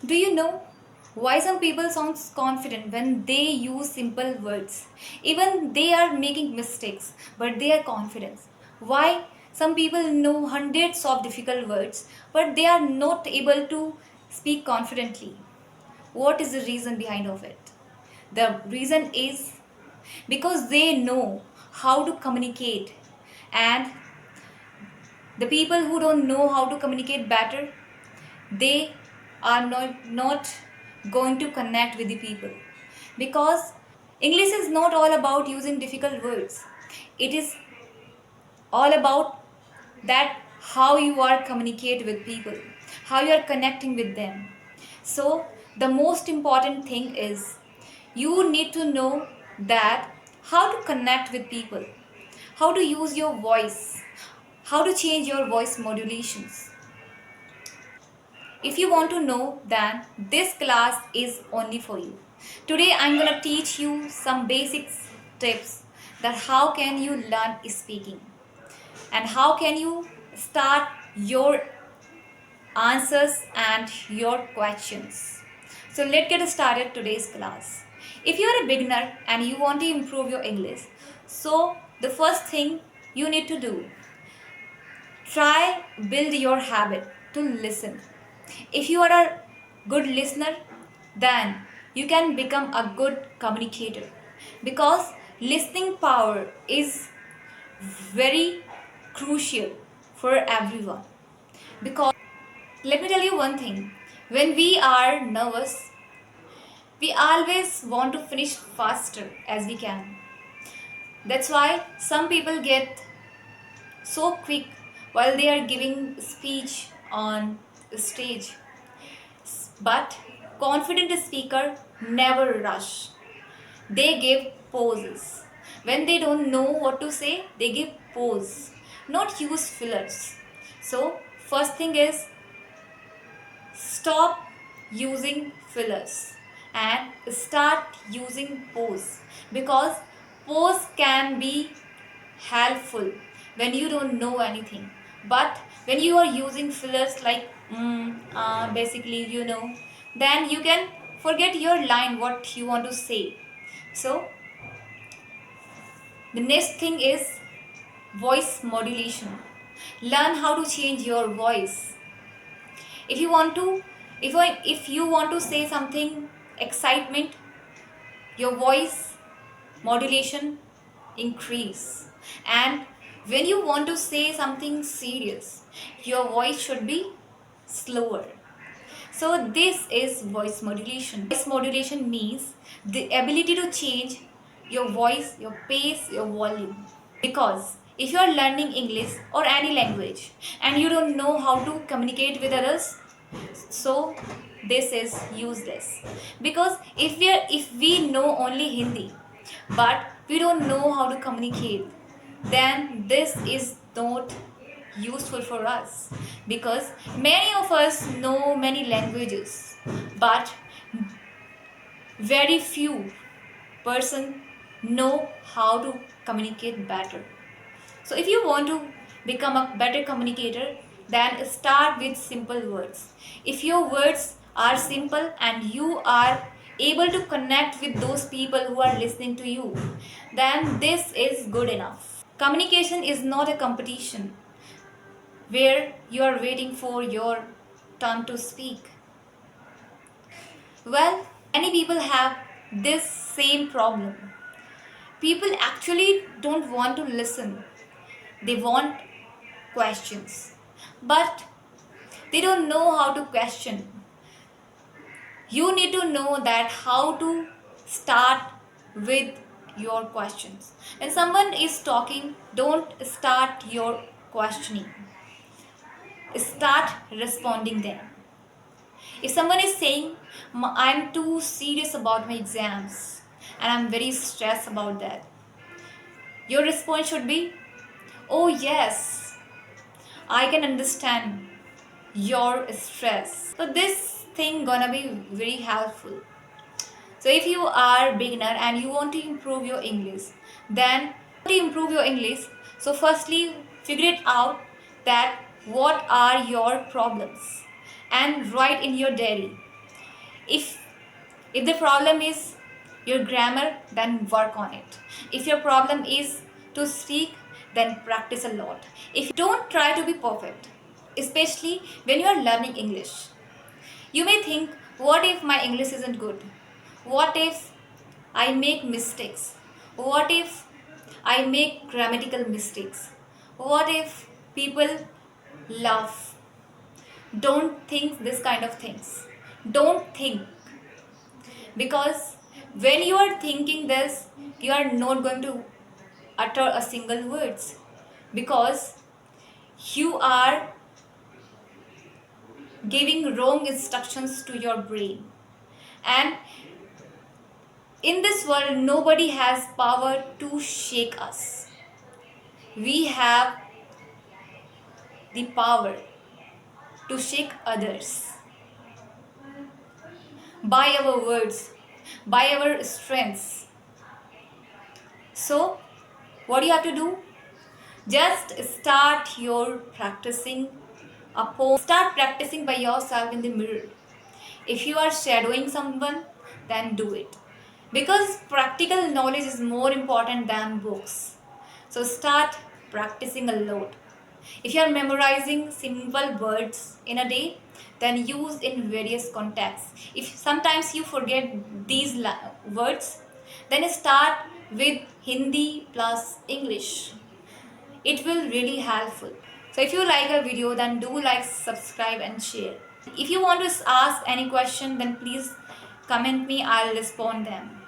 Do you know why some people sound confident when they use simple words? Even they are making mistakes, but they are confident. Why some people know hundreds of difficult words, but they are not able to speak confidently? What is the reason behind of it? The reason is because they know how to communicate, and the people who don't know how to communicate better, they are not going to connect with the people, because English is not all about using difficult words. It is all about that how you are communicate with people, how you are connecting with them. So the most important thing is you need to know that how to connect with people, how to use your voice, how to change your voice modulations. If you want to know, then this class is only for you. Today I'm going to teach you some basic tips that how can you learn speaking and how can you start your answers and your questions. So let's get started today's class. If you are a beginner and you want to improve your English, so the first thing you need to do, try build your habit to listen. If you are a good listener, then you can become a good communicator, because listening power is very crucial for everyone. Because let me tell you one thing, when we are nervous, we always want to finish faster as we can. That's why some people get so quick while they are giving speech on stage. But confident speaker never rush. They give pauses. When they don't know what to say, they give pause, not use fillers. So first thing is stop using fillers and start using pause, because pause can be helpful when you don't know anything, but when you are using fillers like basically then you can forget your line what you want to say. So the next thing is voice modulation. Learn how to change your voice. If you want to, if you want to say something excitement, your voice modulation increase. And when you want to say something serious, your voice should be slower. So this is voice modulation. Voice modulation means the ability to change your voice, your pace, your volume. Because if you are learning English or any language and you don't know how to communicate with others, so this is useless. Because if we know only Hindi but we don't know how to communicate, then this is not useful for us, because many of us know many languages but very few person know how to communicate better. So if you want to become a better communicator, then start with simple words. If your words are simple and you are able to connect with those people who are listening to you, then this is good enough. Communication is not a competition where you are waiting for your turn to speak. Well, many people have this same problem. People actually don't want to listen. They want questions, but they don't know how to question. You need to know that how to start with your questions. When someone is talking, don't start your questioning. Start responding them. If someone is saying, I'm too serious about my exams and I'm very stressed about that, your response should be, oh yes, I can understand your stress. So this thing gonna be very helpful. So if you are beginner and you want to improve your English, then to improve your English, so firstly figure it out that what are your problems and write in your diary. If the problem is your grammar, then work on it. If your problem is to speak, then practice a lot. If don't try to be perfect, especially when you are learning English. You may think, what if my English isn't good? What if I make mistakes? What if I make grammatical mistakes? What if people laugh? Don't think this kind of things. Don't think, because when you are thinking this, you are not going to utter a single words, because you are giving wrong instructions to your brain. And in this world, nobody has power to shake us. We have the power to shake others by our words, by our strengths. So, what do you have to do? Just start your practicing a poem. Start practicing by yourself in the mirror. If you are shadowing someone, then do it. Because practical knowledge is more important than books. So start practicing a lot. If you are memorizing simple words in a day, then use in various contexts. If sometimes you forget these words, then start with Hindi plus English. It will really helpful. So if you like a video, then do like, subscribe and share. If you want to ask any question, then please comment me, I'll respond them.